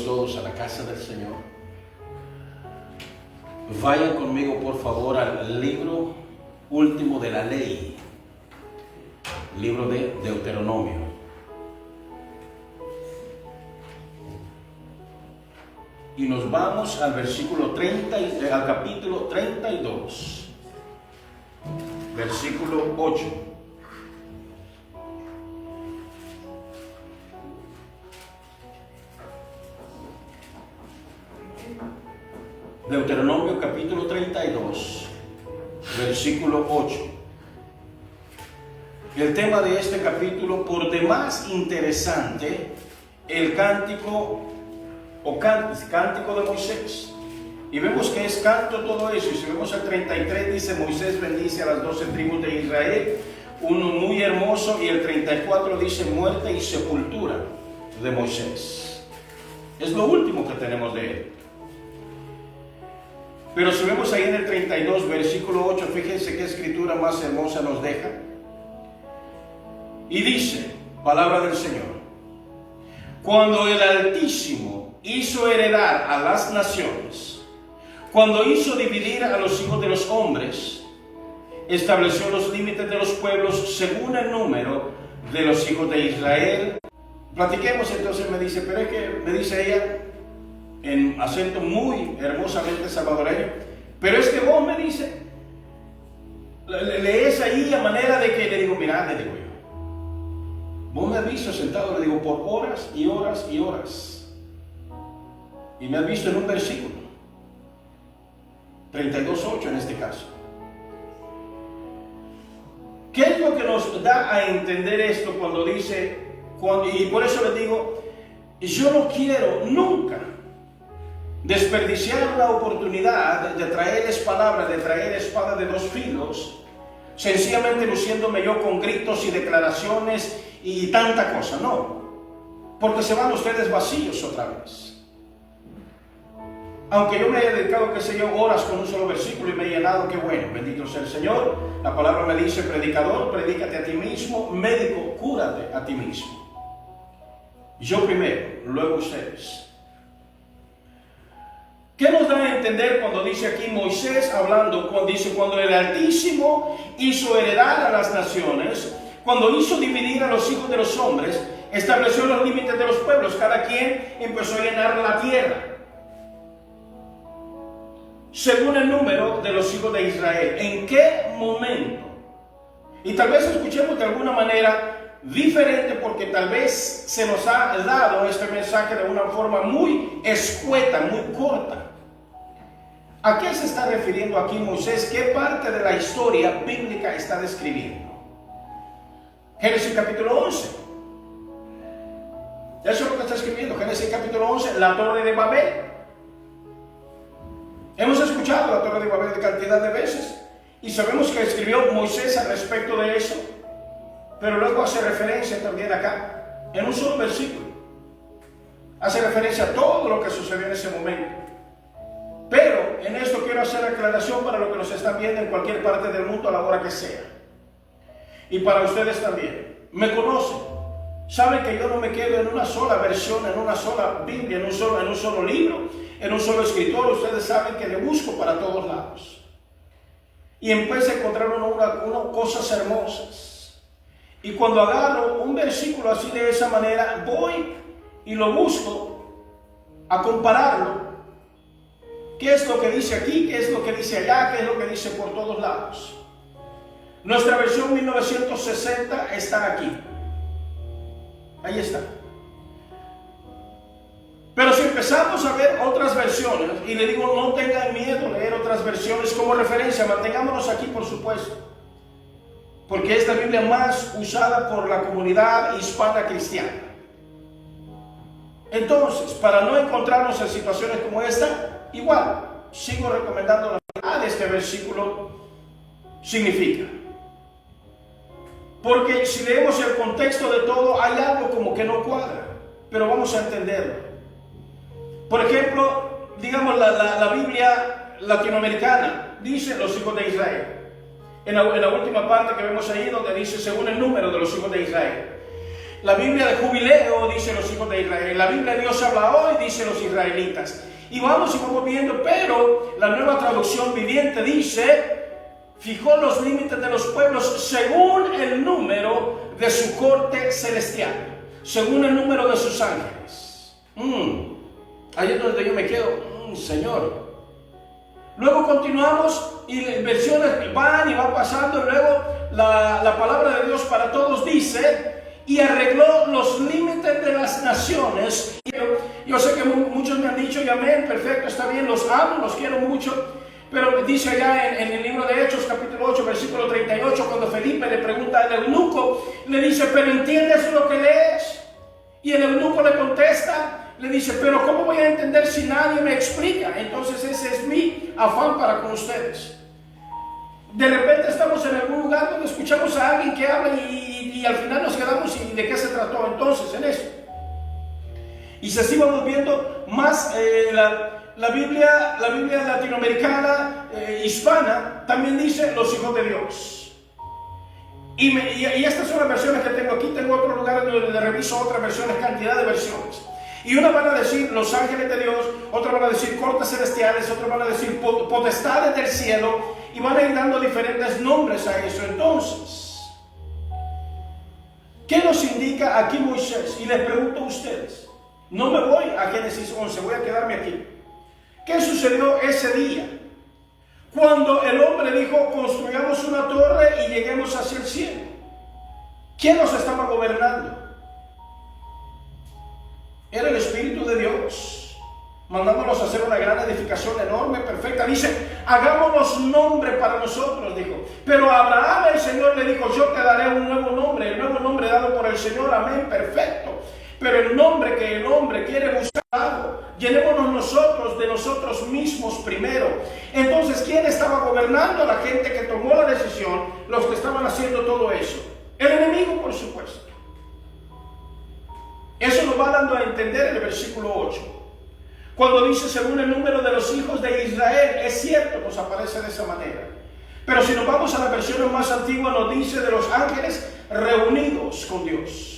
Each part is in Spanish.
todos a la casa del Señor. Vayan conmigo, por favor, al libro último de la ley, libro de Deuteronomio. Y nos vamos al versículo 30, al capítulo 32, versículo 8. Deuteronomio capítulo 32, versículo 8. El tema de este capítulo, por demás interesante, el cántico cántico de Moisés. Y vemos que es canto todo eso. Y si vemos el 33, dice: Moisés bendice a las 12 tribus de Israel, uno muy hermoso. Y el 34 dice: muerte y sepultura de Moisés. Es lo último que tenemos de él. Pero si vemos ahí en el 32, versículo 8, fíjense qué escritura más hermosa nos deja. Y dice, palabra del Señor: cuando el Altísimo hizo heredar a las naciones, cuando hizo dividir a los hijos de los hombres, estableció los límites de los pueblos según el número de los hijos de Israel. Platiquemos. Entonces me dice, pero es que, me dice ella, en acento muy hermosamente salvadoreño, pero es que vos, me dice, lees ahí a manera de que, le digo, mira, le digo yo, vos me has visto sentado, le digo, por horas y horas y horas, y me has visto en un versículo, 32:8 en este caso. ¿Qué es lo que nos da a entender esto cuando dice, y por eso les digo, yo no quiero nunca desperdiciar la oportunidad de traerles palabras, de traer espada de dos filos, sencillamente luciéndome yo con gritos y declaraciones y tanta cosa, no, porque se van ustedes vacíos otra vez. Aunque yo me haya dedicado, qué sé yo, horas con un solo versículo y me he llenado, qué bueno, bendito sea el Señor. La palabra me dice: predicador, predícate a ti mismo; médico, cúrate a ti mismo. Yo primero, luego ustedes. ¿Qué nos da a entender cuando dice aquí Moisés hablando, cuando dice, cuando el Altísimo hizo heredar a las naciones, cuando hizo dividir a los hijos de los hombres, estableció los límites de los pueblos, cada quien empezó a llenar la tierra según el número de los hijos de Israel? ¿En qué momento? Y tal vez escuchemos de alguna manera diferente, porque tal vez se nos ha dado este mensaje de una forma muy escueta, muy corta. ¿A qué se está refiriendo aquí Moisés? ¿Qué parte de la historia bíblica está describiendo? Génesis capítulo 11. Eso es lo que está escribiendo. Génesis capítulo 11, la Torre de Babel. Hemos escuchado la Torre de Babel de cantidad de veces y sabemos que escribió Moisés al respecto de eso, pero luego hace referencia también acá, en un solo versículo, hace referencia a todo lo que sucedió en ese momento. Pero en esto quiero hacer aclaración para los que nos están viendo en cualquier parte del mundo a la hora que sea, y para ustedes también. Me conocen, saben que yo no me quedo en una sola versión, en una sola Biblia, en un solo libro, en un solo escritor. Ustedes saben que le busco para todos lados y empiezo a encontrar cosas hermosas. Y cuando agarro un versículo así de esa manera, voy y lo busco a compararlo. ¿Qué es lo que dice aquí? ¿Qué es lo que dice allá? ¿Qué es lo que dice por todos lados? Nuestra versión 1960 está aquí. Ahí está. Pero si empezamos a ver otras versiones, y le digo, no tengan miedo leer otras versiones como referencia, mantengámonos aquí, por supuesto, porque es la Biblia más usada por la comunidad hispana cristiana. Entonces, para no encontrarnos en situaciones como esta, igual, sigo recomendando la verdad de este versículo significa. Porque si leemos el contexto de todo, hay algo como que no cuadra, pero vamos a entenderlo. Por ejemplo, digamos la Biblia latinoamericana dice los hijos de Israel. En la última parte que vemos ahí, donde dice según el número de los hijos de Israel. La Biblia de Jubileo dice los hijos de Israel. La Biblia de Dios habla hoy dice los israelitas. Y vamos viendo, pero la Nueva Traducción Viviente dice: fijó los límites de los pueblos según el número de su corte celestial, según el número de sus ángeles. Ahí es donde yo me quedo, Señor. Luego continuamos y versiones van y van pasando. Luego la palabra de Dios para todos dice: y arregló los límites de las naciones. Yo sé que muchos me han dicho, y amén, perfecto, está bien, los amo, los quiero mucho. Pero dice allá en el libro de Hechos, capítulo 8, versículo 38, cuando Felipe le pregunta al eunuco, le dice: ¿pero entiendes lo que lees? Y el eunuco le contesta, le dice: pero ¿cómo voy a entender si nadie me explica? Entonces ese es mi afán para con ustedes. De repente estamos en algún lugar donde escuchamos a alguien que habla y al final nos quedamos y de qué se trató entonces en eso. Y si así vamos viendo más la Biblia latinoamericana, hispana, también dice los hijos de Dios. Y estas son las versiones que tengo aquí. Tengo otro lugar donde reviso otras versiones, cantidad de versiones. Y una van a decir los ángeles de Dios, otras van a decir cortes celestiales, otras van a decir potestades del cielo, y van a ir dando diferentes nombres a eso. Entonces, ¿qué nos indica aquí Moisés? Y les pregunto a ustedes, no me voy a Génesis 11, voy a quedarme aquí. ¿Qué sucedió ese día? Cuando el hombre dijo: construyamos una torre y lleguemos hacia el cielo. ¿Quién nos estaba gobernando? Era el Espíritu de Dios, mandándonos a hacer una gran edificación enorme, perfecta. Dice: hagámonos nombre para nosotros, dijo. Pero a Abraham el Señor le dijo: yo te daré un nuevo nombre, el nuevo nombre dado por el Señor, amén, perfecto. Pero el nombre que el hombre quiere buscar, llenémonos nosotros de nosotros mismos primero. Entonces, ¿quién estaba gobernando? La gente que tomó la decisión, los que estaban haciendo todo eso. El enemigo, por supuesto. Eso nos va dando a entender el versículo 8. Cuando dice según el número de los hijos de Israel, es cierto, nos aparece de esa manera. Pero si nos vamos a la versión más antigua, nos dice de los ángeles reunidos con Dios.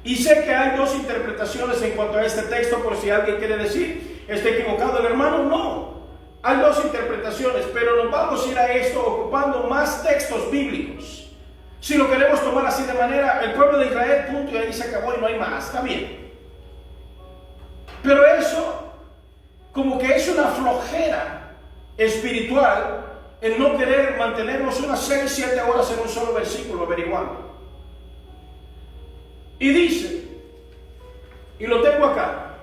Y sé que hay dos interpretaciones en cuanto a este texto, por si alguien quiere decir: ¿está equivocado el hermano? No. Hay dos interpretaciones, pero nos vamos a ir a esto ocupando más textos bíblicos. Si lo queremos tomar así de manera, el pueblo de Israel, punto, y ahí se acabó y no hay más, está bien. Pero eso, como que es una flojera espiritual, el no querer mantenernos unas 6, 7 horas en un solo versículo averiguando. Y dice, y lo tengo acá,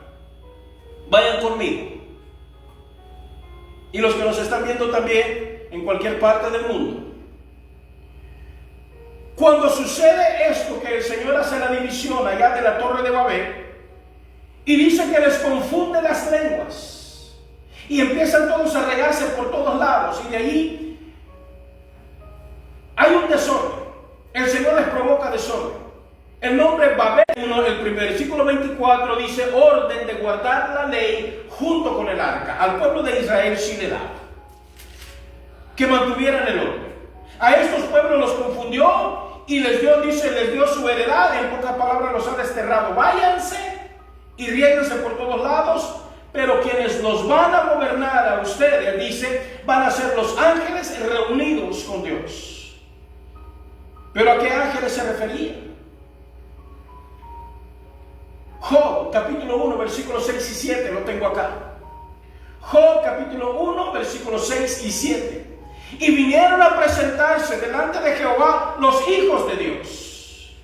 vayan conmigo. Y los que nos están viendo también en cualquier parte del mundo. Cuando sucede esto, que el Señor hace la división allá de la Torre de Babel, y dice que les confunde las lenguas, y empiezan todos a regarse por todos lados, y de allí hay un desorden. El Señor les provoca desorden. El nombre Babel, el primer versículo 24 dice: orden de guardar la ley junto con el arca. Al pueblo de Israel sí le da que mantuvieran el orden. A estos pueblos los confundió y les dio, dice, les dio su heredad. En pocas palabras, los ha desterrado. Váyanse y riéguense por todos lados, pero quienes los van a gobernar a ustedes, dice, van a ser los ángeles reunidos con Dios. ¿Pero a qué ángeles se refería? Job, capítulo 1, versículos 6 y 7, lo tengo acá. Job, capítulo 1, versículos 6 y 7. Y vinieron a presentarse delante de Jehová los hijos de Dios.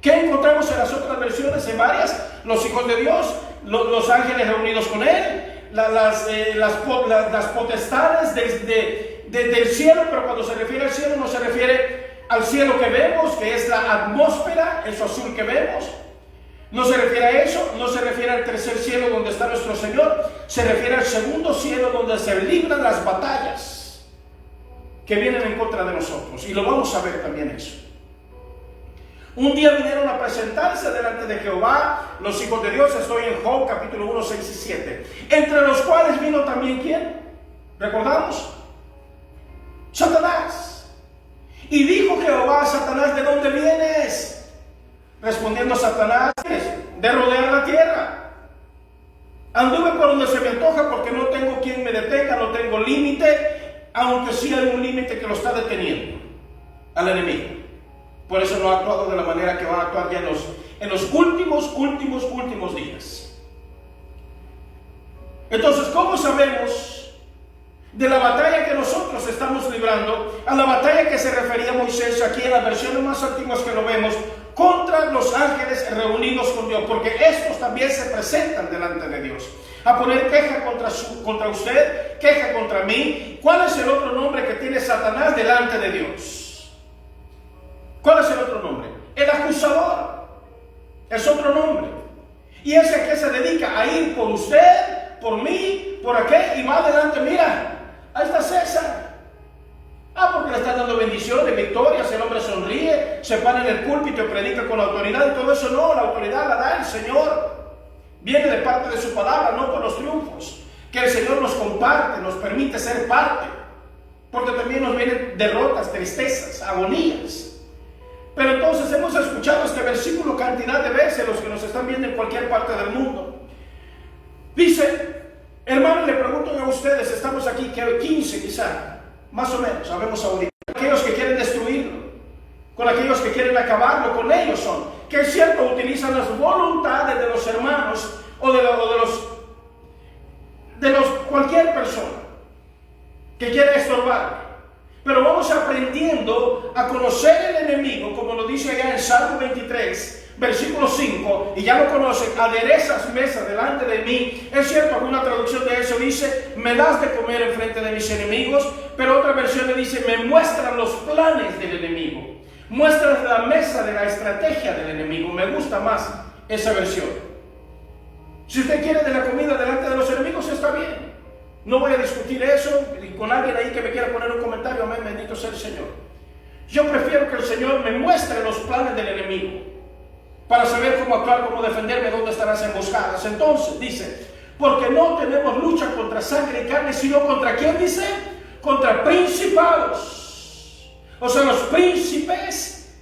¿Qué encontramos en las otras versiones? En varias, los hijos de Dios, los ángeles reunidos con él, las potestades del cielo, pero cuando se refiere al cielo no se refiere al cielo que vemos, que es la atmósfera, eso azul que vemos. No se refiere a eso, no se refiere al tercer cielo donde está nuestro Señor, se refiere al segundo cielo donde se libran las batallas que vienen en contra de nosotros. Y lo vamos a ver también eso. Un día vinieron a presentarse delante de Jehová los hijos de Dios. Estoy en Job capítulo 1, 6 y 7. Entre los cuales vino también ¿quién? ¿Recordamos? Satanás. Y dijo Jehová a Satanás: ¿de dónde vienes? Respondiendo Satanás: de rodear la tierra. Anduve por donde se me antoja, porque no tengo quien me detenga, no tengo límite, aunque sí hay un límite que lo está deteniendo al enemigo. Por eso no ha actuado de la manera que va a actuar ya en los últimos días. Entonces, ¿cómo sabemos de la batalla que nosotros estamos librando a la batalla que se refería Moisés aquí en las versiones más antiguas que lo vemos, contra los ángeles reunidos con Dios? Porque estos también se presentan delante de Dios a poner queja contra usted, queja contra mí. ¿Cuál es el otro nombre que tiene Satanás delante de Dios? ¿Cuál es el otro nombre? El acusador. Es otro nombre. Y ese que se dedica a ir por usted, por mí, por aquel, y va adelante. Mira, ahí está César. Porque le están dando bendiciones, victorias, el hombre sonríe, se para en el púlpito y predica con autoridad y todo eso. No, la autoridad la da el Señor. Viene de parte de su palabra, no por los triunfos que el Señor nos comparte, nos permite ser parte. Porque también nos vienen derrotas, tristezas, agonías. Pero entonces hemos escuchado este versículo cantidad de veces, los que nos están viendo en cualquier parte del mundo. Dice, hermano, le pregunto a ustedes, estamos aquí 15 quizá, más o menos, sabemos ahorita. Aquellos que quieren destruirlo, con aquellos que quieren acabarlo, con ellos son. Que es cierto, utilizan las voluntades de los hermanos o de los cualquier persona que quiera estorbar. Pero vamos aprendiendo a conocer el enemigo, como lo dice allá en Salmo 23, versículo 5, y ya lo conocen: aderezas mesa delante de mí. Es cierto, alguna traducción de eso dice: me das de comer en frente de mis enemigos, pero otra versión le dice: me muestran los planes del enemigo, muestran la mesa de la estrategia del enemigo. Me gusta más esa versión. Si usted quiere de la comida delante de los enemigos, está bien. No voy a discutir eso con alguien ahí que me quiera poner un comentario. Amén, bendito sea el Señor. Yo prefiero que el Señor me muestre los planes del enemigo para saber cómo actuar, cómo defenderme, dónde están las emboscadas. Entonces dice: porque no tenemos lucha contra sangre y carne, sino contra ¿quién dice? Contra principados. O sea, los príncipes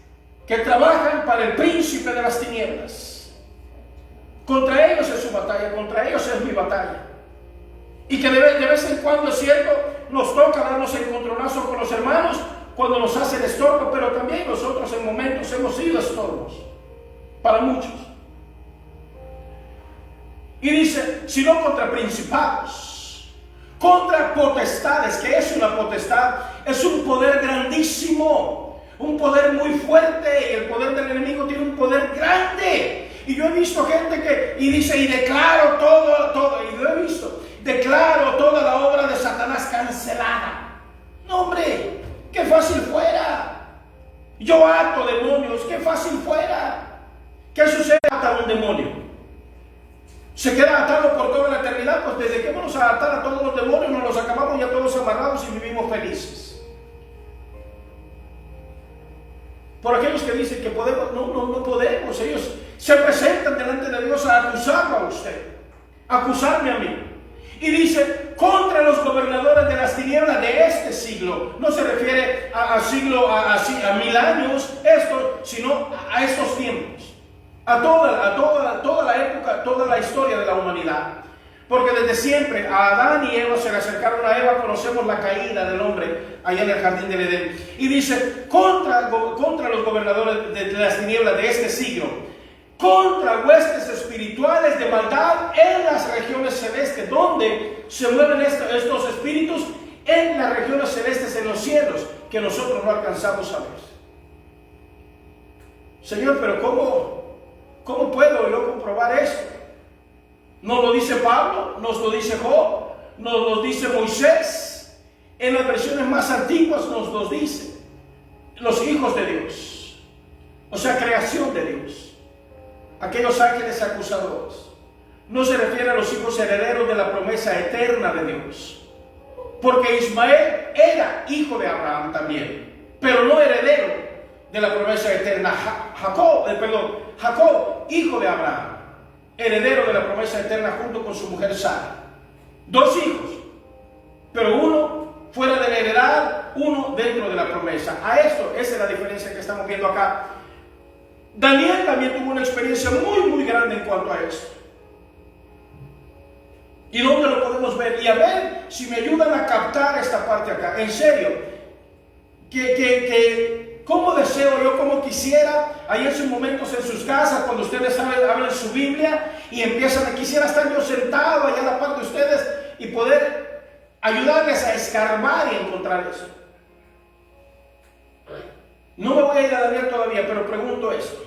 que trabajan para el príncipe de las tinieblas. Contra ellos es su batalla, contra ellos es mi batalla. Y que de vez en cuando, es cierto, nos toca darnos encontronazos con los hermanos cuando nos hacen estorbo, pero también nosotros en momentos hemos sido estorbos para muchos. Y dice: sino contra principados, contra potestades. ¿Qué es una potestad? Es un poder grandísimo, un poder muy fuerte. El poder del enemigo tiene un poder grande. Y yo he visto gente y dice: y declaro todo, y lo he visto, declaro toda la obra de Satanás cancelada. No, hombre, qué fácil fuera. Yo ato demonios, qué fácil fuera. ¿Qué sucede? Ata un demonio, se queda atado por toda la eternidad. Pues desde que vamos a atar a todos los demonios, nos los acabamos ya todos amarrados y vivimos felices. Por aquellos que dicen que podemos, no podemos. Ellos se presentan delante de Dios a acusarlo a usted, a acusarme a mí. Y dice: contra los gobernadores de las tinieblas de este siglo. No se refiere a siglo, a 1000 años, sino a estos tiempos. A toda la época, toda la historia de la humanidad. Porque desde siempre a Adán y Eva se le acercaron a Eva. Conocemos la caída del hombre allá en el jardín del Edén. Y dice: contra los gobernadores de las tinieblas de este siglo, contra huestes espirituales de maldad en las regiones celestes. ¿Dónde se mueven estos espíritus? En las regiones celestes, en los cielos, que nosotros no alcanzamos a ver. Señor, pero ¿cómo puedo yo comprobar esto? Nos lo dice Pablo, nos lo dice Job, nos lo dice Moisés. En las versiones más antiguas nos lo dice los hijos de Dios, o sea, creación de Dios, aquellos ángeles acusadores. No se refiere a los hijos herederos de la promesa eterna de Dios, porque Ismael era hijo de Abraham también, pero no heredero de la promesa eterna. Jacob, hijo de Abraham, heredero de la promesa eterna junto con su mujer Sara. 2 hijos, pero uno fuera de la heredad, uno dentro de la promesa. promesa. Esa es la diferencia que estamos viendo acá. Daniel también tuvo una experiencia muy grande en cuanto a esto. ¿Y dónde lo podemos ver? Y a ver si me ayudan a captar esta parte acá. En serio, cómo deseo yo, cómo quisiera, ahí en sus momentos en sus casas, cuando ustedes abren su Biblia y empiezan, quisiera estar yo sentado allá a la par de ustedes y poder ayudarles a escarbar y encontrar eso. No me voy a ir a Daniel todavía, pero pregunto esto.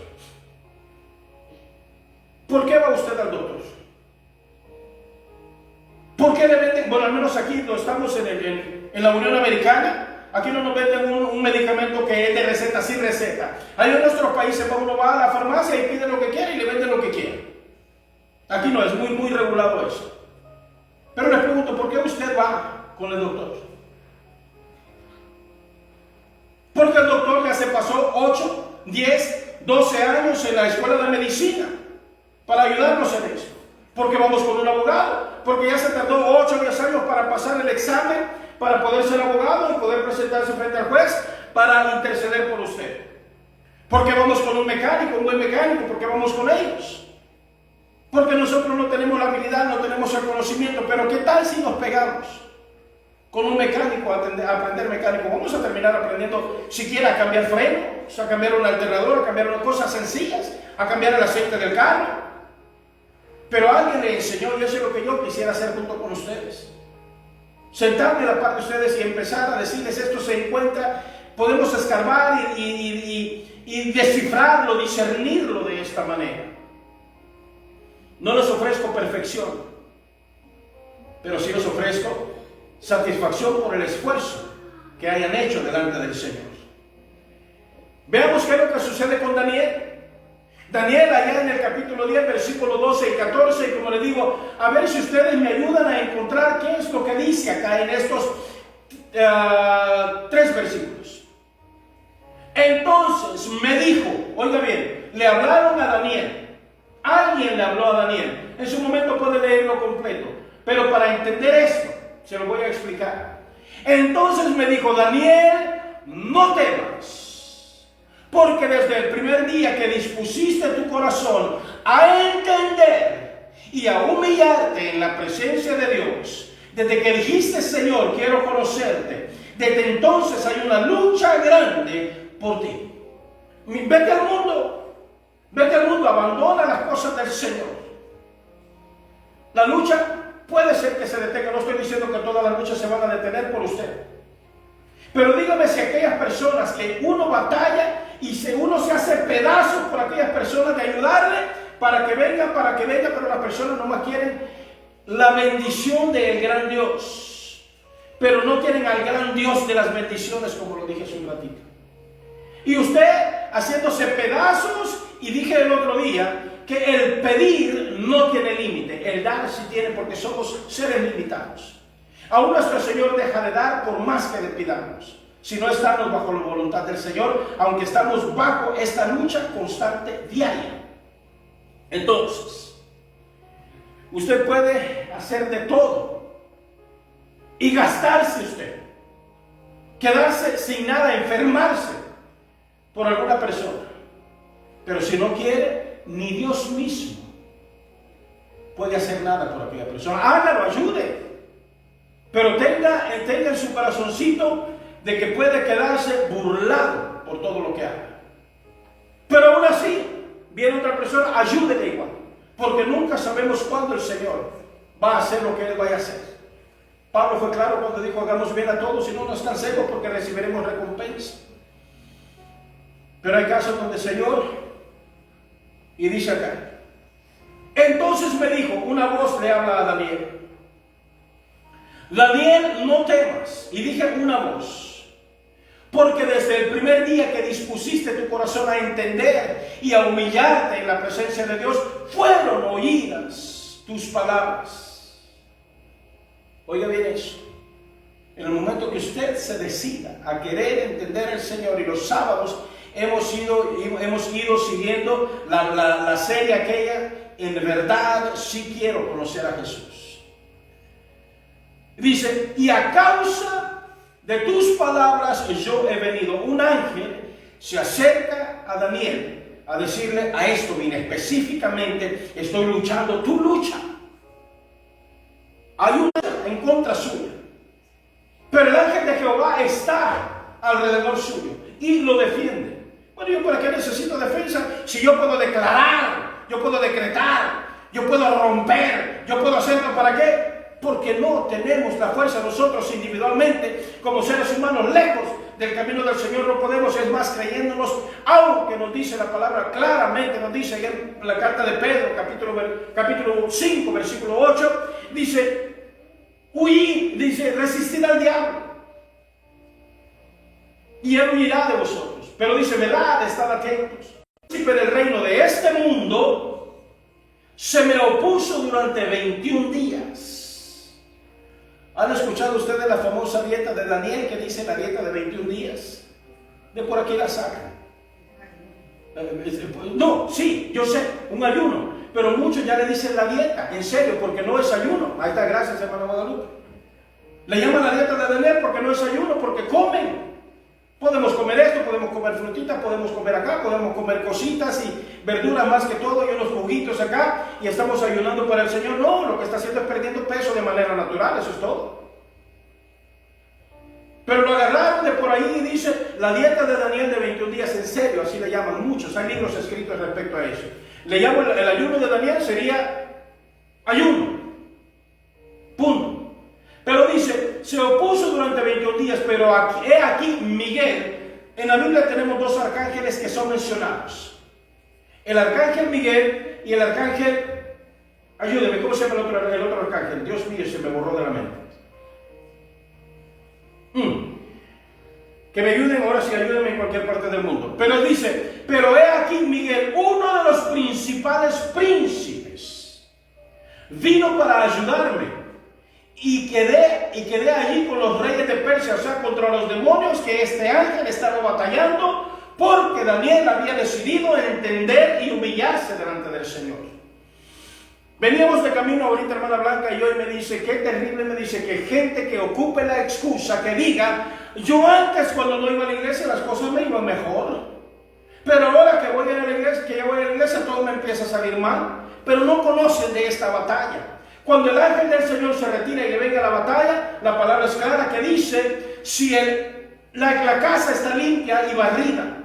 ¿Por qué va usted al doctor? ¿Por qué le venden? Bueno, al menos aquí no estamos en la Unión Americana. Aquí no nos venden un medicamento que es de receta, sin receta. Ahí en nuestros países uno va a la farmacia y pide lo que quiere y le venden lo que quiere. Aquí no, es muy regulado eso. Pero les pregunto, ¿por qué usted va con el doctor? Porque el doctor ya se pasó 8, 10, 12 años en la escuela de medicina para ayudarnos en eso. Porque vamos con un abogado, porque ya se tardó 8 o 10 años para pasar el examen, para poder ser abogado y poder presentarse frente al juez para interceder por usted. Porque vamos con un mecánico, un buen mecánico, porque vamos con ellos. Porque nosotros no tenemos la habilidad, no tenemos el conocimiento, pero ¿qué tal si nos pegamos con un mecánico a aprender mecánico? Vamos a terminar aprendiendo siquiera a cambiar frenos, a cambiar un alternador, a cambiar unas cosas sencillas, a cambiar el aceite del carro. Pero alguien le enseñó, y eso es lo que yo quisiera hacer junto con ustedes. Sentarme a la par de ustedes y empezar a decirles, esto se encuentra, podemos escarbar y descifrarlo, discernirlo de esta manera. No les ofrezco perfección, pero sí les ofrezco satisfacción por el esfuerzo que hayan hecho delante del Señor. Veamos qué es lo que sucede con Daniel. Daniel, allá en el capítulo 10, versículo 12 y 14, y como les digo, a ver si ustedes me ayudan a encontrar qué es lo que dice acá en estos 3 versículos. Entonces me dijo, oiga bien, le hablaron a Daniel, alguien le habló a Daniel. En su momento puede leerlo completo, pero para entender esto, se lo voy a explicar. Entonces me dijo, Daniel, no temas. Porque desde el primer día que dispusiste tu corazón a entender y a humillarte en la presencia de Dios, desde que dijiste, Señor, quiero conocerte, desde entonces hay una lucha grande por ti. Vete al mundo, abandona las cosas del Señor. La lucha puede ser que se detenga, no estoy diciendo que todas las luchas se van a detener por usted. Pero dígame si aquellas personas que uno batalla y uno se hace pedazos por aquellas personas de ayudarle para que vengan, pero las personas no más quieren la bendición del gran Dios. Pero no quieren al gran Dios de las bendiciones, como lo dije hace un ratito. Y usted haciéndose pedazos, y dije el otro día que el pedir no tiene límite, el dar sí tiene, porque somos seres limitados. Aún nuestro Señor deja de dar por más que le pidamos, si no estamos bajo la voluntad del Señor, aunque estamos bajo esta lucha constante, diaria. Entonces, usted puede hacer de todo y gastarse usted, quedarse sin nada, enfermarse por alguna persona, pero si no quiere, ni Dios mismo puede hacer nada por aquella persona. Hágalo, ayude. Pero tenga en su corazoncito de que puede quedarse burlado por todo lo que haga. Pero aún así, viene otra persona, ayúdele igual. Porque nunca sabemos cuándo el Señor va a hacer lo que Él vaya a hacer. Pablo fue claro cuando dijo, hagamos bien a todos y no nos cansemos porque recibiremos recompensa. Pero hay casos donde el Señor, y dice acá, entonces me dijo, una voz le habla a Daniel. Daniel, no temas. Y dije una voz, porque desde el primer día que dispusiste tu corazón a entender y a humillarte en la presencia de Dios, fueron oídas tus palabras. Oiga bien eso. En el momento que usted se decida a querer entender al Señor, y los sábados hemos ido siguiendo la serie aquella, en verdad sí quiero conocer a Jesús. Dice, y a causa de tus palabras yo he venido. Un ángel se acerca a Daniel a decirle: a esto vine específicamente, estoy luchando tu lucha. Hay una lucha en contra suya, pero el ángel de Jehová está alrededor suyo y lo defiende. Bueno, ¿yo para qué necesito defensa? Si yo puedo declarar, yo puedo decretar, yo puedo romper, yo puedo hacerlo. ¿Para qué? Porque no tenemos la fuerza nosotros individualmente, como seres humanos, lejos del camino del Señor. No podemos, es más, creyéndonos, aunque nos dice la palabra claramente, nos dice en la carta de Pedro, capítulo 5, versículo 8, dice: huid, dice, resistid al diablo, y él huirá de vosotros. Pero dice: velad, estad atentos. El príncipe del reino de este mundo se me opuso durante 21 días. ¿Han escuchado ustedes la famosa dieta de Daniel, que dice la dieta de 21 días? De por aquí la sacan. No, sí, yo sé, un ayuno. Pero muchos ya le dicen la dieta, en serio, porque no es ayuno. Ahí está, gracias, hermano Guadalupe. Le llaman la dieta de Daniel porque no es ayuno, porque comen. Podemos comer esto, podemos comer frutitas, podemos comer acá, podemos comer cositas y verduras más que todo, y unos juguitos acá, y estamos ayunando para el Señor. No, lo que está haciendo es perdiendo peso de manera natural, eso es todo. Pero lo agarraron de por ahí y dice la dieta de Daniel de 21 días, en serio, así le llaman muchos, hay libros escritos respecto a eso. Le llaman el ayuno de Daniel, sería ayuno, punto. Pero dice, se opuso durante 21 días, pero he aquí Miguel. En la Biblia tenemos dos arcángeles que son mencionados: el arcángel Miguel y el arcángel, ayúdeme, ¿cómo se llama el otro arcángel? Dios mío, se me borró de la mente. Que me ayuden ahora, sí, ayúdenme en cualquier parte del mundo. Pero dice, pero he aquí Miguel, uno de los principales príncipes, vino para ayudarme. Y quedé allí con los reyes de Persia, o sea, contra los demonios que este ángel estaba batallando, porque Daniel había decidido entender y humillarse delante del Señor. Veníamos de camino ahorita, hermana Blanca, y hoy me dice, qué terrible, me dice, que gente que ocupe la excusa, que diga: yo antes, cuando no iba a la iglesia, las cosas me iban mejor, pero ahora que voy a la iglesia, que ya voy a la iglesia, todo me empieza a salir mal. Pero no conocen de esta batalla. Cuando el ángel del Señor se retira y le venga la batalla, la palabra es clara que dice: si la casa está limpia y barrida,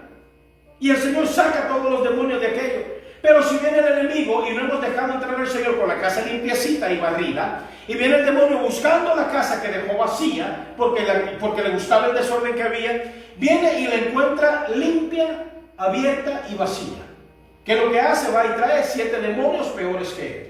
y el Señor saca todos los demonios de aquello. Pero si viene el enemigo y no hemos dejado entrar al Señor con la casa limpiecita y barrida, y viene el demonio buscando la casa que dejó vacía, porque le gustaba el desorden que había, viene y la encuentra limpia, abierta y vacía. ¿Qué es lo que hace? Va y trae 7 demonios peores que él.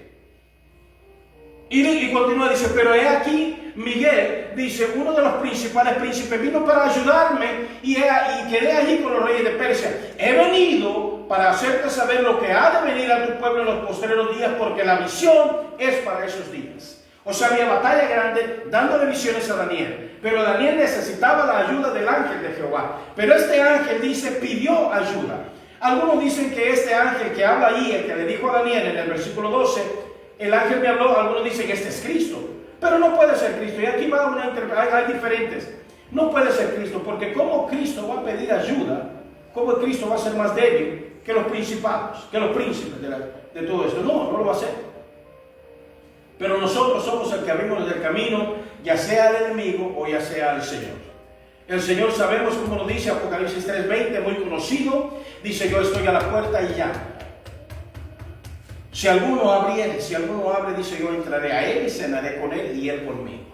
Y continúa, dice: pero he aquí Miguel, dice, uno de los principales príncipes, vino para ayudarme, y quedé allí con los reyes de Persia. He venido para hacerte saber lo que ha de venir a tu pueblo en los postreros días, porque la visión es para esos días. O sea, había batalla grande dándole visiones a Daniel, pero Daniel necesitaba la ayuda del ángel de Jehová. Pero este ángel, dice, pidió ayuda. Algunos dicen que este ángel que habla ahí, el que le dijo a Daniel en el versículo 12, el ángel me habló, algunos dicen que este es Cristo, pero no puede ser Cristo. Y aquí va hay diferentes. No puede ser Cristo, porque ¿cómo Cristo va a pedir ayuda? ¿Cómo Cristo va a ser más débil que los principados, que los príncipes de todo esto? No lo va a hacer. Pero nosotros somos el que abrimos el camino, ya sea al enemigo o ya sea al Señor. El Señor, sabemos, como lo dice Apocalipsis 3:20, muy conocido, dice: yo estoy a la puerta y llamo. Si alguno abre, dice: yo entraré a él y cenaré con él y él conmigo.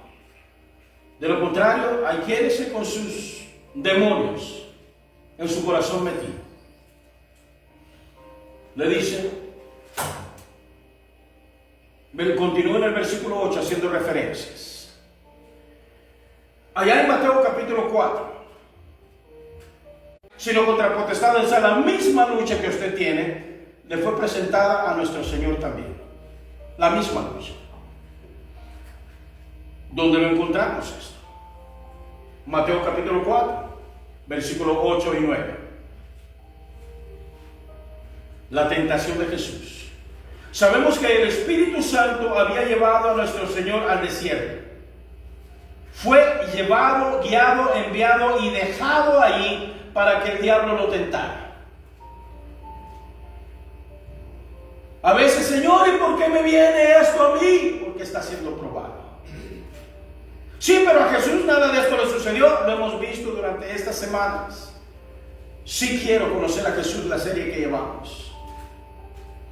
De lo contrario, hay quienes con sus demonios en su corazón metido. Le dice, continúa en el versículo 8 haciendo referencias. Allá en Mateo capítulo 4, sino contra potestades, a la misma lucha que usted tiene, le fue presentada a nuestro Señor también. La misma lucha. ¿Dónde lo encontramos esto? Mateo capítulo 4, versículos 8 y 9. La tentación de Jesús. Sabemos que el Espíritu Santo había llevado a nuestro Señor al desierto. fue llevado, guiado, enviado y dejado allí para que el diablo lo tentara. A veces, Señor, ¿y por qué me viene esto a mí? Porque está siendo probado. Sí, pero a Jesús nada de esto le sucedió. Lo hemos visto durante estas semanas. Sí quiero conocer a Jesús, la serie que llevamos.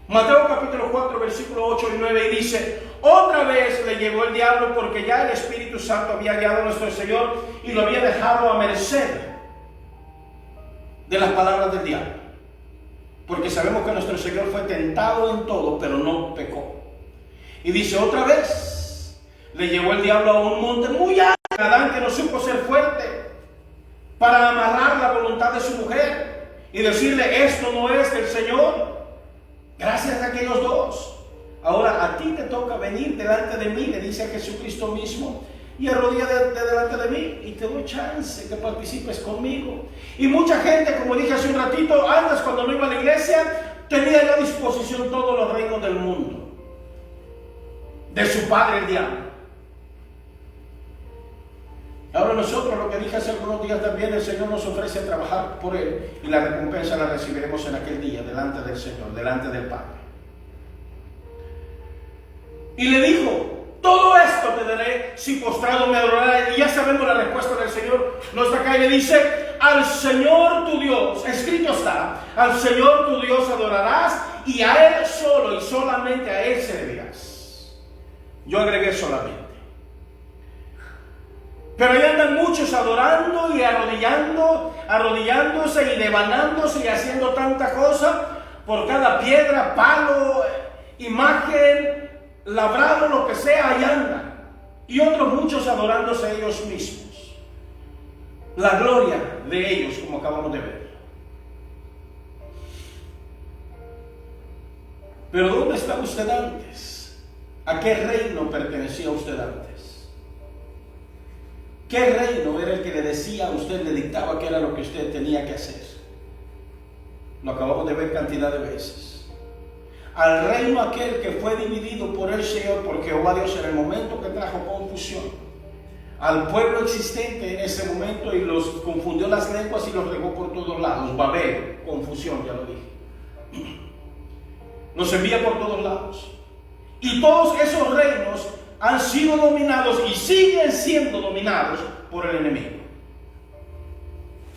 Mateo capítulo 4, versículo 8 y 9, y dice: otra vez le llegó el diablo, porque ya el Espíritu Santo había guiado a nuestro Señor y lo había dejado a merced de las palabras del diablo. Porque sabemos que nuestro Señor fue tentado en todo, pero no pecó. Y dice: otra vez le llevó el diablo a un monte muy alto, Adán, que no supo ser fuerte para amarrar la voluntad de su mujer y decirle: esto no es del Señor. Gracias a aquellos dos. Ahora a ti te toca venir delante de mí, le dice a Jesucristo mismo, y arrodíllate delante de mí y te doy chance que participes conmigo. Y mucha gente, como dije hace un ratito, antes cuando no iba a la iglesia, tenía ya a disposición todos los reinos del mundo, de su padre el diablo. Ahora nosotros, lo que dije hace algunos días también, el Señor nos ofrece trabajar por Él y la recompensa la recibiremos en aquel día delante del Señor, delante del Padre. Y le dijo: todo esto te daré si postrado me adorarás. Y ya sabemos la respuesta del Señor. No está acá y le dice: al Señor tu Dios, escrito está, al Señor tu Dios adorarás y a Él solo y solamente a Él servirás. Yo agregué solamente. Pero ahí andan muchos adorando y arrodillándose y devanándose y haciendo tanta cosa por cada piedra, palo, imagen, labrado, lo que sea, ahí andan. Y otros muchos adorándose a ellos mismos. La gloria de ellos, como acabamos de ver. Pero ¿dónde está usted antes? ¿A qué reino pertenecía usted antes? ¿Qué reino era el que le decía a usted, le dictaba qué era lo que usted tenía que hacer? Lo acabamos de ver cantidad de veces. Al reino aquel que fue dividido por el Señor, por Jehová Dios, en el momento que trajo confusión al pueblo existente en ese momento y los confundió las lenguas y los regó por todos lados. Babel, confusión, ya lo dije. Nos envía por todos lados. Y todos esos reinos han sido dominados y siguen siendo dominados por el enemigo.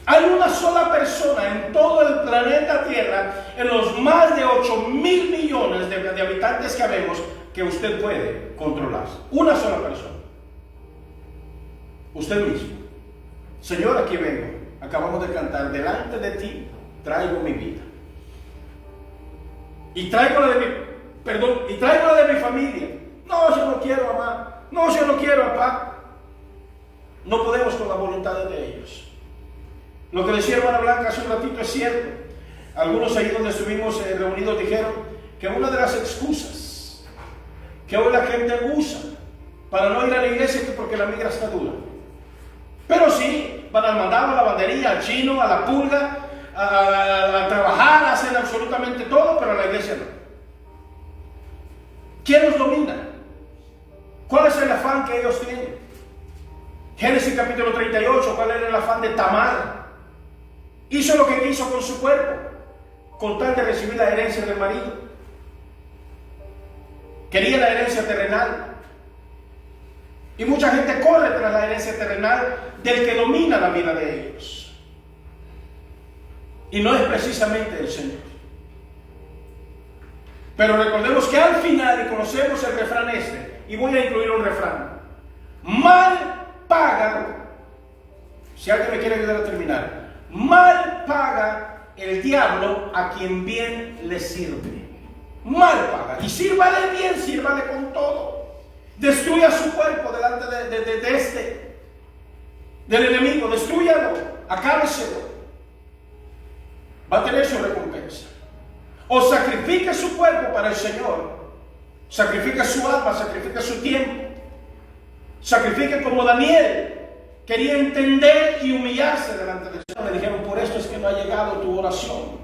Hay una sola persona en todo el planeta Tierra, en los más de 8.000 millones de habitantes que habemos, que usted puede controlar. Una sola persona. Usted mismo. Señor, aquí vengo. Acabamos de cantar: delante de ti traigo mi vida. Y traigo la de mi familia. No, yo no quiero, mamá. No, yo no quiero, papá. No podemos con las voluntades de ellos. Lo que decía hermana Blanca hace un ratito es cierto. Algunos ahí donde estuvimos reunidos dijeron que una de las excusas que hoy la gente usa para no ir a la iglesia es porque la migra está dura. Pero sí, van al mandado, a la lavandería, al chino, a la pulga, a trabajar, hacen absolutamente todo, pero a la iglesia no. ¿Quién los domina? ¿Cuál es el afán que ellos tienen? Génesis capítulo 38, ¿cuál era el afán de Tamar? Hizo lo que quiso con su cuerpo, con tal de recibir la herencia del marido. Quería la herencia terrenal. Y mucha gente corre tras la herencia terrenal del que domina la vida de ellos. Y no es precisamente el Señor. Pero recordemos que al final, y conocemos el refrán y voy a incluir un refrán: mal paga, si alguien me quiere ayudar a terminar, mal paga el diablo a quien bien le sirve. Mal paga. Y sírvale bien, sírvale con todo. Destruya su cuerpo delante del enemigo, destrúyalo, acábeselo. Va a tener su recompensa. O sacrifique su cuerpo para el Señor, sacrifique su alma, sacrifique su tiempo, sacrifique como Daniel quería entender y humillarse delante del Señor. Le dijeron: por esto es que no ha llegado tu oración,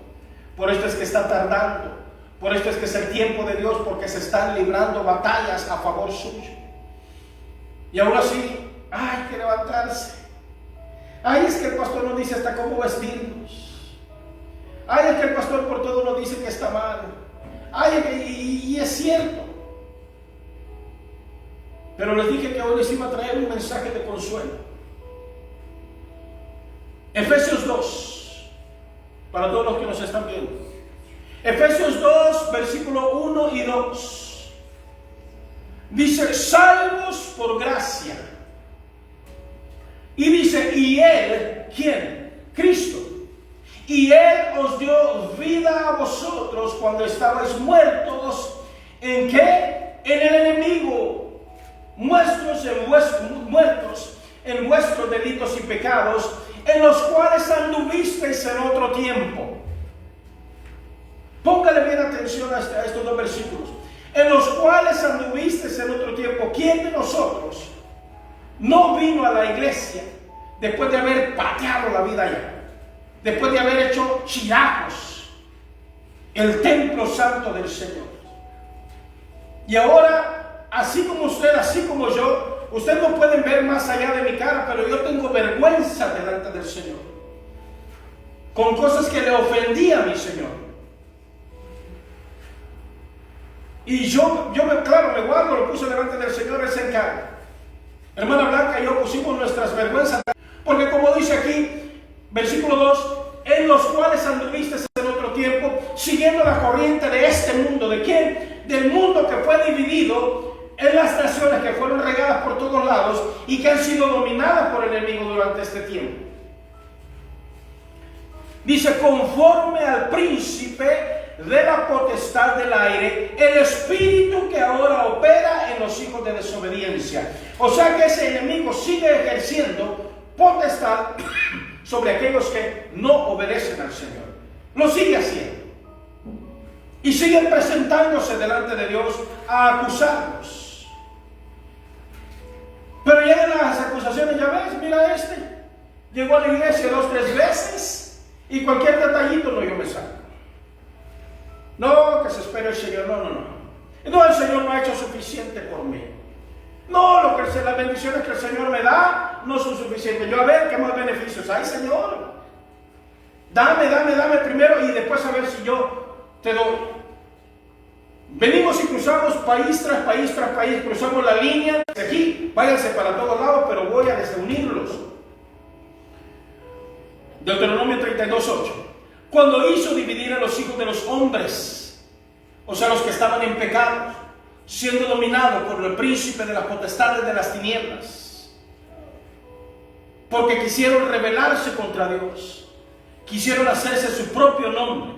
por esto es que está tardando, por esto es que es el tiempo de Dios, porque se están librando batallas a favor suyo. Y aún así hay que levantarse. Ay, es que el pastor nos dice hasta cómo vestirnos. Ay, es que el pastor por todo nos dice que está mal. Ay, y es cierto. Pero les dije que hoy les iba a traer un mensaje de consuelo. Efesios 2, para todos los que nos están viendo. Efesios 2, versículo 1 y 2. Dice, salvos por gracia. Y dice, ¿y Él quién? Cristo. Y Él os dio vida a vosotros cuando estabais muertos. ¿En qué? En el enemigo. Muertos en vuestros delitos y pecados, en los cuales anduvisteis en otro tiempo. Póngale bien atención a estos dos versículos. En los cuales anduvisteis en otro tiempo. ¿Quién de nosotros no vino a la iglesia después de haber pateado la vida allá? Después de haber hecho chiracos el templo santo del Señor. Y ahora, así como usted, así como yo, ustedes no pueden ver más allá de mi cara, pero yo tengo vergüenza delante del Señor. Con cosas que le ofendí a mi Señor. Y yo me guardo, lo puse delante del Señor ese encargo. Hermana Blanca y yo pusimos nuestras vergüenzas. Porque como dice aquí, versículo 2, en los cuales anduviste en otro tiempo, siguiendo la corriente de este mundo. ¿De quién? Del mundo que fue dividido en las naciones que fueron regadas por todos lados y que han sido dominadas por el enemigo durante este tiempo. Dice, conforme al príncipe de la potestad del aire, el espíritu que ahora opera en los hijos de desobediencia. O sea que ese enemigo sigue ejerciendo potestad sobre aquellos que no obedecen al Señor. Lo sigue haciendo. Y siguen presentándose delante de Dios a acusarnos. Pero llegan las acusaciones, ya ves, mira llegó a la iglesia 2 o 3 veces y cualquier detallito yo me saco. No, que se espere el Señor, no, el Señor no ha hecho suficiente por mí. No, las bendiciones que el Señor me da no son suficientes. Yo a ver qué más beneficios hay, Señor. Dame primero y después a ver si yo te doy. Venimos y cruzamos país tras país, cruzamos la línea. Aquí, váyanse para todos lados, pero voy a desunirlos. Deuteronomio 32:8. Cuando hizo dividir a los hijos de los hombres, o sea, los que estaban en pecado, siendo dominados por el príncipe de las potestades de las tinieblas, porque quisieron rebelarse contra Dios, quisieron hacerse su propio nombre,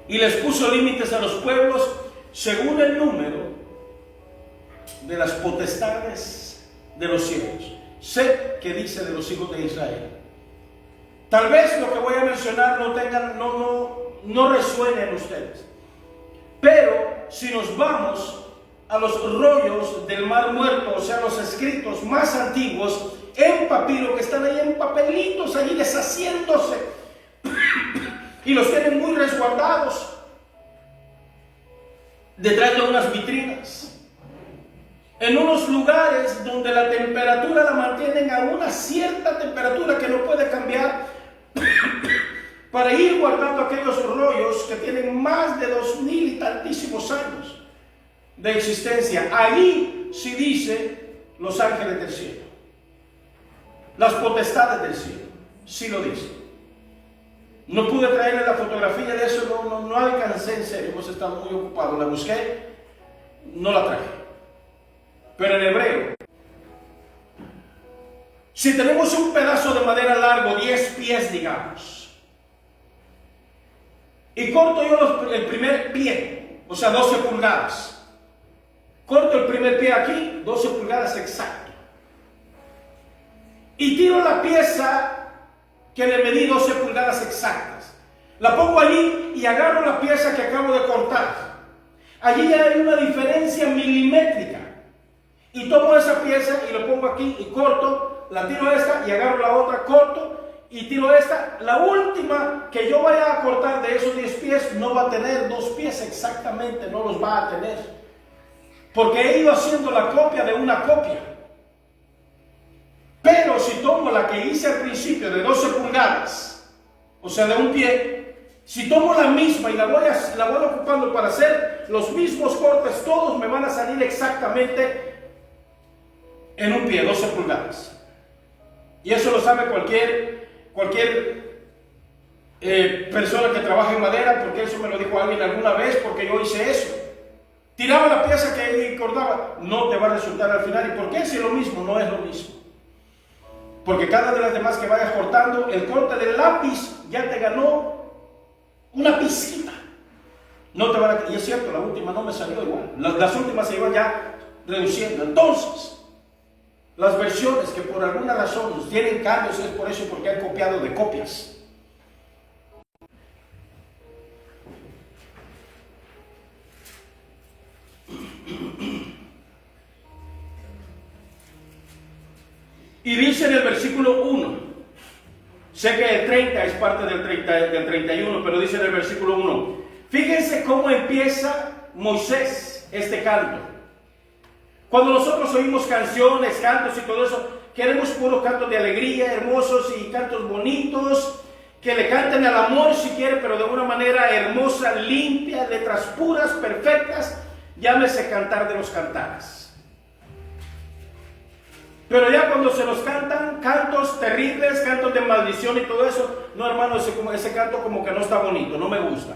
y les puso límites a los pueblos según el número de las potestades de los cielos. Sé que dice de los hijos de Israel. Tal vez lo que voy a mencionar no resuene en ustedes. Pero si nos vamos a los rollos del Mar Muerto, o sea, los escritos más antiguos en papiro, que están ahí en papelitos, allí deshaciéndose, y los tienen muy resguardados detrás de unas vitrinas, en unos lugares donde la temperatura la mantienen a una cierta temperatura que no puede cambiar, para ir guardando aquellos rollos que tienen más de 2000 y tantísimos años de existencia. Allí sí dice los ángeles del cielo, las potestades del cielo, sí lo dice. No pude traerle la fotografía de eso, no alcancé, en serio, hemos estado muy ocupados. La busqué, no la traje. Pero en hebreo, si tenemos un pedazo de madera largo, 10 pies digamos, y corto yo el primer pie, o sea 12 pulgadas, corto el primer pie aquí, 12 pulgadas exacto, y tiro la pieza que le medí 12 pulgadas exactas, la pongo allí y agarro la pieza que acabo de cortar. Allí ya hay una diferencia milimétrica, y tomo esa pieza y lo pongo aquí y corto, la tiro esta y agarro la otra, corto y tiro esta. La última que yo vaya a cortar de esos 10 pies no va a tener 2 pies exactamente, no los va a tener, porque he ido haciendo la copia de una copia. Pero si tomo la que hice al principio de 12 pulgadas, o sea, de un pie, si tomo la misma y la voy ocupando para hacer los mismos cortes, todos me van a salir exactamente en un pie, 12 pulgadas. Y eso lo sabe cualquier persona que trabaja en madera, porque eso me lo dijo alguien alguna vez, porque yo hice eso. Tiraba la pieza que cortaba, no te va a resultar al final. ¿Y por qué? Si es lo mismo, no es lo mismo. Porque cada de las demás que vayas cortando, el corte del lápiz ya te ganó una pizquita. No te van a... Y es cierto, la última no me salió igual. Las últimas se iban ya reduciendo. Entonces, las versiones que por alguna razón tienen cambios es por eso, porque han copiado de copias. Y dice en el versículo 1, sé que el 30 es parte del 31, pero dice en el versículo 1, fíjense cómo empieza Moisés este canto. Cuando nosotros oímos canciones, cantos y todo eso, queremos puros cantos de alegría, hermosos y cantos bonitos, que le canten al amor si quiere, pero de una manera hermosa, limpia, letras puras, perfectas, llámese cantar de los cantares. Pero ya cuando se nos cantan cantos terribles, cantos de maldición y todo eso, no, hermano, ese canto como que no está bonito, no me gusta.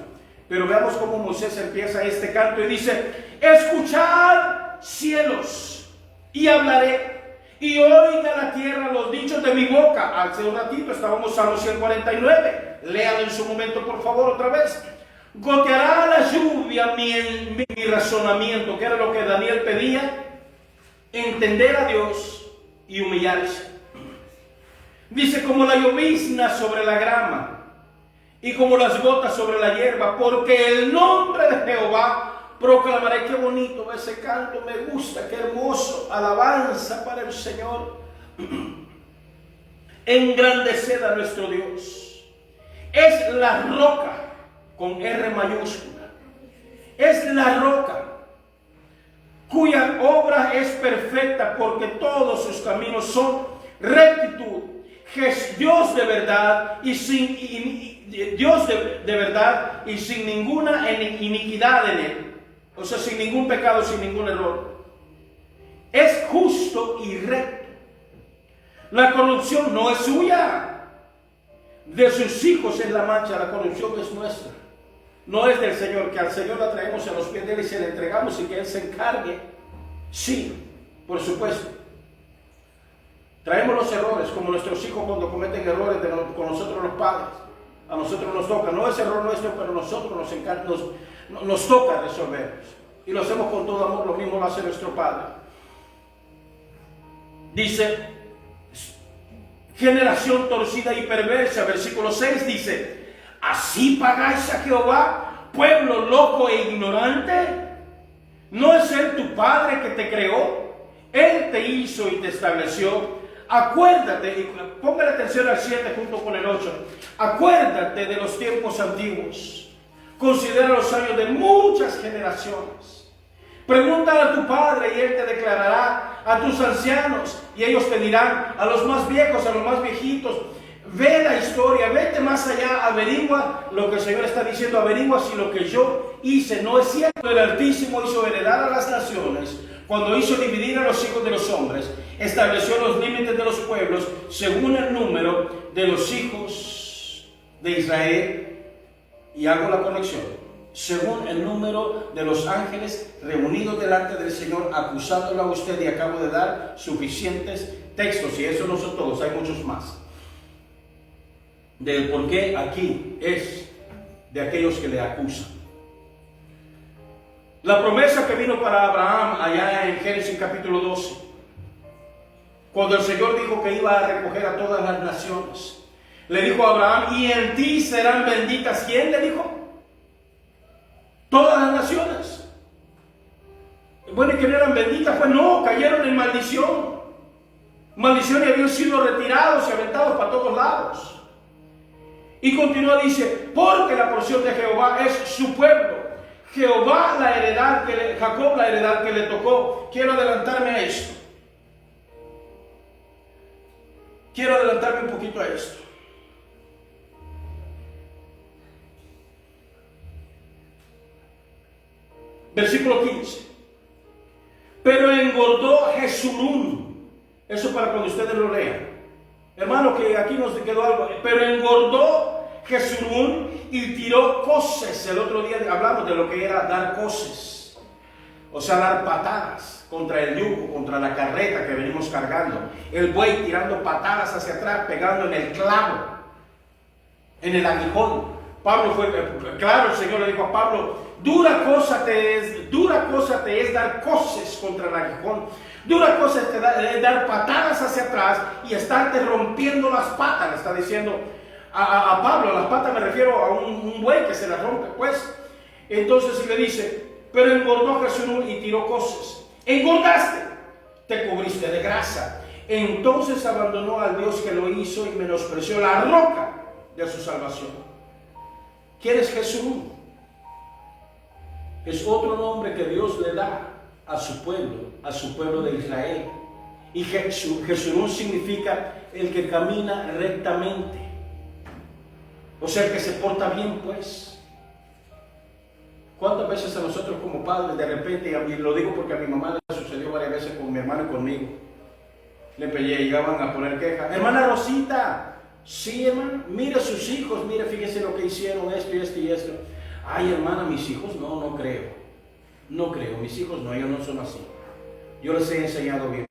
Pero veamos cómo Moisés empieza este canto y dice, escuchad cielos y hablaré, y oiga la tierra los dichos de mi boca. Hace un ratito estábamos Salmo 149, léalo en su momento por favor otra vez. Goteará la lluvia mi razonamiento, que era lo que Daniel pedía, entender a Dios y humillarse. Dice, como la llovizna sobre la grama y como las gotas sobre la hierba, porque el nombre de Jehová proclamaré. Qué bonito ese canto, me gusta, qué hermoso, alabanza para el Señor. Engrandeced a nuestro Dios. Es la roca, con R mayúscula, es la roca cuya obra es perfecta, porque todos sus caminos son rectitud. Es Dios de verdad y sin verdad y sin ninguna iniquidad en él, o sea, sin ningún pecado, sin ningún error. Es justo y recto. La corrupción no es suya, de sus hijos es la mancha. La corrupción es nuestra, no es del Señor, que al Señor la traemos a los pies de Él y se le entregamos y que Él se encargue. Sí, por supuesto. Traemos los errores, como nuestros hijos cuando cometen errores con nosotros los padres. A nosotros nos toca, no es error nuestro, pero nosotros nos toca resolverlos. Y lo hacemos con todo amor, lo mismo lo hace nuestro Padre. Dice, generación torcida y perversa, versículo 6 dice, ¿así pagáis a Jehová, pueblo loco e ignorante? ¿No es Él tu Padre que te creó? Él te hizo y te estableció. Acuérdate, y póngale atención al 7 junto con el 8. Acuérdate de los tiempos antiguos. Considera los años de muchas generaciones. Pregunta a tu padre y él te declarará, a tus ancianos y ellos te dirán, a los más viejos, a los más viejitos. Ve la historia, vete más allá, averigua lo que el Señor está diciendo, averigua si lo que yo hice no es cierto. El Altísimo hizo heredar a las naciones, cuando hizo dividir a los hijos de los hombres, estableció los límites de los pueblos según el número de los hijos de Israel. Y hago la conexión, según el número de los ángeles reunidos delante del Señor, acusándolo a usted, y acabo de dar suficientes textos, y eso no son todos, hay muchos más, del por qué aquí es de aquellos que le acusan. La promesa que vino para Abraham allá en Génesis capítulo 12, cuando el Señor dijo que iba a recoger a todas las naciones, le dijo a Abraham, y en ti serán benditas. ¿Quién le dijo? Todas las naciones. Bueno, ¿y que no eran benditas? Pues no, cayeron en maldición. Maldición y habían sido retirados y aventados para todos lados. Y continúa, dice, porque la porción de Jehová es su pueblo. Jehová la heredad Jacob la heredad que le tocó. Quiero adelantarme a esto. quiero adelantarme un poquito a esto. Versículo 15. Pero engordó Jesurún. Eso para cuando ustedes lo lean. Hermano, que aquí nos quedó algo. Pero engordó Jesurún y tiró coces. El otro día hablamos de lo que era dar coces. O sea, dar patadas contra el yugo, contra la carreta que venimos cargando. El buey tirando patadas hacia atrás, pegando en el clavo, en el aguijón. Pablo fue claro, el Señor le dijo a Pablo: dura cosa te es dar coces contra el aguijón. Dura cosa es dar patadas hacia atrás y estarte rompiendo las patas. Le está diciendo a Pablo, a las patas me refiero a un buey que se las rompe, pues. Entonces le dice: pero engordó Jesurún y tiró coces. Engordaste, te cubriste de grasa. Entonces abandonó al Dios que lo hizo y menospreció la roca de su salvación. ¿Quién es Jesurún? Es otro nombre que Dios le da a su pueblo de Israel. Y Jesurún significa el que camina rectamente. O sea, el que se porta bien, pues. ¿Cuántas veces a nosotros como padres de repente, y lo digo porque a mi mamá le sucedió varias veces con mi hermano y conmigo, llegaban a poner quejas: hermana Rosita, sí hermano, mire sus hijos, mire, fíjese lo que hicieron, esto y esto y esto. Ay hermana, mis hijos no creo, mis hijos no, ellos no son así, yo les he enseñado bien.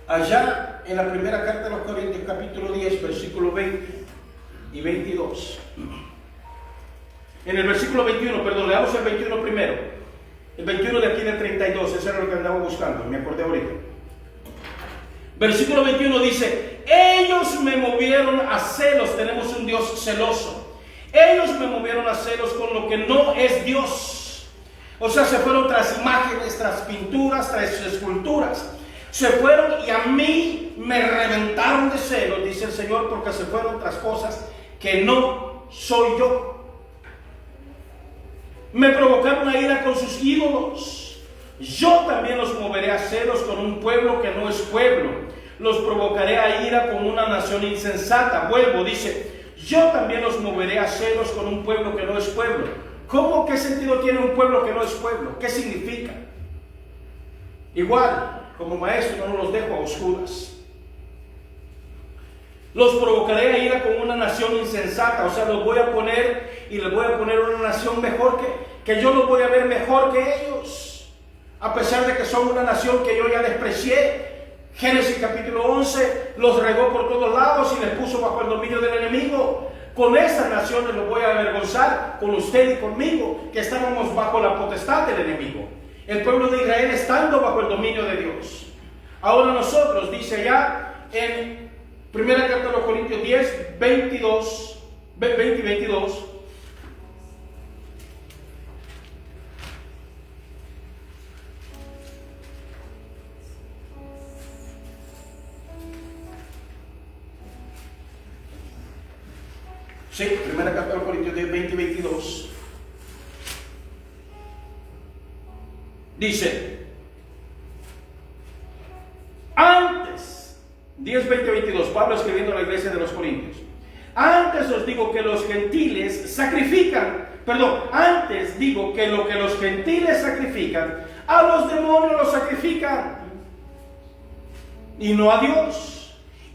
Allá en la primera carta de los Corintios, capítulo 10, versículo 20 y 22. En el versículo 21, perdón, leamos el 21 primero. El 21 de aquí del 32, eso era lo que andaba buscando, me acordé ahorita. Versículo 21 dice: ellos me movieron a celos. Tenemos un Dios celoso. Ellos me movieron a celos con lo que no es Dios. O sea, se fueron tras imágenes, tras pinturas, tras esculturas. Se fueron y a mí me reventaron de celos, dice el Señor, porque se fueron tras cosas que no soy yo. Me provocaron a ira con sus ídolos. Yo también los moveré a celos con un pueblo que no es pueblo. Los provocaré a ira con una nación insensata. Vuelvo, dice: yo también los moveré a celos con un pueblo que no es pueblo. ¿Cómo? ¿Qué sentido tiene un pueblo que no es pueblo? ¿Qué significa? Igual, como maestro no los dejo a oscuras. Los provocaré a ira con una nación insensata. O sea, los voy a poner y les voy a poner una nación mejor que yo los voy a ver mejor que ellos. A pesar de que son una nación que yo ya desprecié. Génesis capítulo 11 los regó por todos lados y les puso bajo el dominio del enemigo. Con estas naciones los voy a avergonzar, con usted y conmigo, que estábamos bajo la potestad del enemigo. El pueblo de Israel estando bajo el dominio de Dios. Ahora nosotros, dice ya en Primera carta de los Corintios 10, 20 y 22. Sí, primera carta de los Corintios 10, 20 y 22. Dice: antes, 10, 20, 22, Pablo escribiendo a la iglesia de los Corintios: antes os digo que los gentiles sacrifican, antes digo que lo que los gentiles sacrifican, a los demonios los sacrifican, y no a Dios.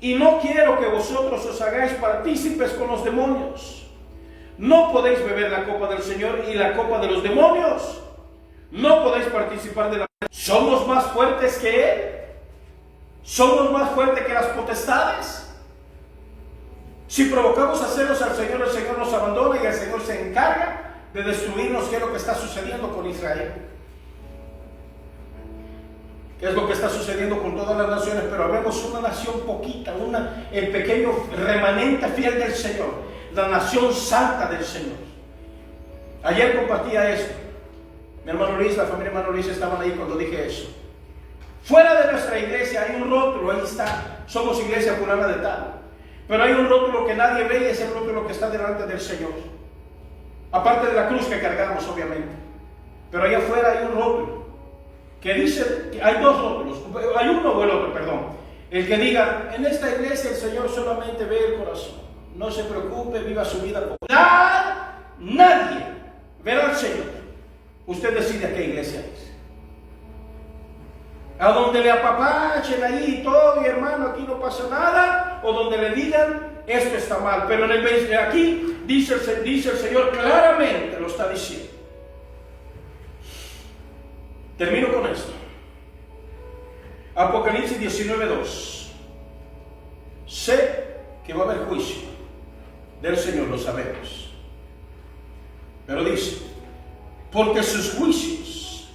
Y no quiero que vosotros os hagáis partícipes con los demonios. No podéis beber la copa del Señor y la copa de los demonios. No podéis participar de la... ¿Somos más fuertes que Él? ¿Somos más fuertes que las potestades? Si provocamos a celos al Señor, el Señor nos abandona y el Señor se encarga de destruirnos. ¿Qué es lo que está sucediendo con Israel? ¿Qué es lo que está sucediendo con todas las naciones? Pero vemos una nación poquita, el pequeño remanente fiel del Señor, la nación santa del Señor. Ayer compartía esto. Mi hermano Luis, la familia hermano Luis estaban ahí cuando dije eso. Fuera de nuestra iglesia hay un rótulo, ahí está: somos iglesia fulana de tal. Pero hay un rótulo que nadie ve y es el rótulo que está delante del Señor. Aparte de la cruz que cargamos, obviamente. Pero allá afuera hay un rótulo que dice, hay dos rótulos, hay uno o el otro, perdón. El que diga, en esta iglesia el Señor solamente ve el corazón. No se preocupe, viva su vida por nadie verá al Señor. Usted decide a qué iglesia es. A donde le apapachen ahí y todo, mi hermano, aquí no pasa nada, o donde le digan, esto está mal. Pero en el aquí dice el Señor claramente, lo está diciendo. Termino con esto. Apocalipsis 19:2. Sé que va a haber juicio del Señor, lo sabemos. Pero dice, porque sus juicios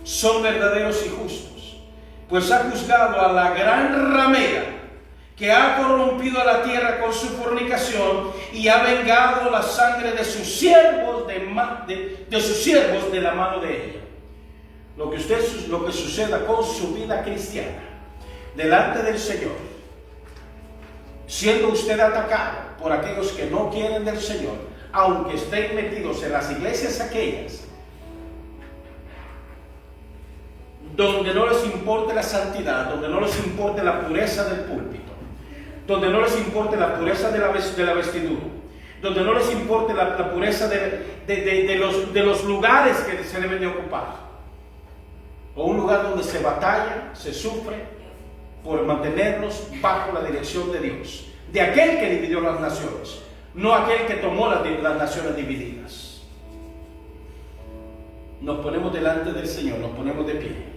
son verdaderos y justos, pues ha juzgado a la gran ramera que ha corrompido a la tierra con su fornicación y ha vengado la sangre de sus siervos de la mano de ella. Lo que suceda con su vida cristiana delante del Señor, siendo usted atacado por aquellos que no quieren del Señor, aunque estén metidos en las iglesias aquellas donde no les importe la santidad, donde no les importe la pureza del púlpito, donde no les importe la pureza de la vestidura, donde no les importe la pureza de los lugares que se deben de ocupar, o un lugar donde se batalla, se sufre por mantenerlos bajo la dirección de Dios, de aquel que dividió las naciones, no aquel que tomó las naciones divididas. Nos ponemos delante del Señor, nos ponemos de pie.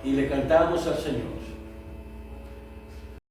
Y le cantamos al Señor.